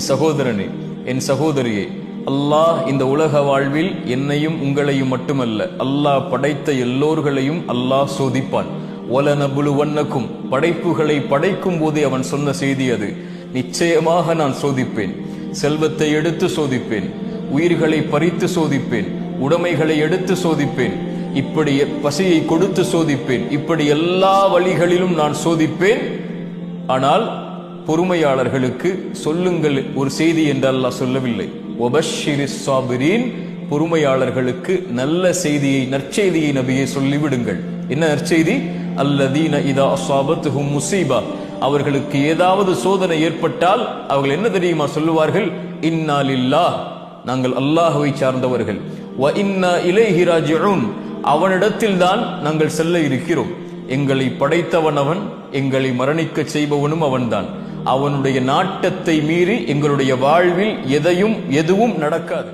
என் சகோதரனே, என் சகோதரியே, அல்லாஹ் இந்த உலக வாழ்வில் என்னையும் உங்களையும் மட்டுமல்ல, அல்லாஹ் படைத்த எல்லோர்களையும் அல்லாஹ் சோதிப்பான். வலனபுலுவன்னக்கும், படைப்புகளை படைக்கும் போதே அவன் சொன்ன செய்தி அது. நிச்சயமாக நான் சோதிப்பேன். செல்வத்தை எடுத்து சோதிப்பேன், உயிர்களை பறித்து சோதிப்பேன், உடைமைகளை எடுத்து சோதிப்பேன், இப்படி பசியை கொடுத்து சோதிப்பேன், இப்படி எல்லா வழிகளிலும் நான் சோதிப்பேன். ஆனால் பொறுமையாளர்களுக்கு சொல்லுங்கள் ஒரு செய்தி என்று அல்லாஹ் சொல்லவில்லை. வபஷ்ஷிரிஸ் சாபிரீன், பொறுமையாளர்களுக்கு நல்ல செய்தியை, நற்செய்தியை நபியே சொல்லிவிடுங்கள். என்ன நற்செய்தி? அல்லதீன இதா அஸாபத்துஹும் முஸீபா, அவர்களுக்கு ஏதாவது சோதனை ஏற்பட்டால் அவர்கள் என்ன தெரியுமா சொல்லுவார்கள்? இன்னா லில்லாஹ், நாங்கள் அல்லாஹ்வை சார்ந்தவர்கள். வ இன்னா இலைஹி ராஜிஊன், அவனிடத்தில் தான் நாங்கள் செல்ல இருக்கிறோம். எங்களை படைத்தவன் அவன், எங்களை மரணிக்க செய்பவனும் அவன்தான். அவனுடைய நாட்டத்தை மீறி எங்களுடைய வாழ்வில் எதுவும் நடக்காது.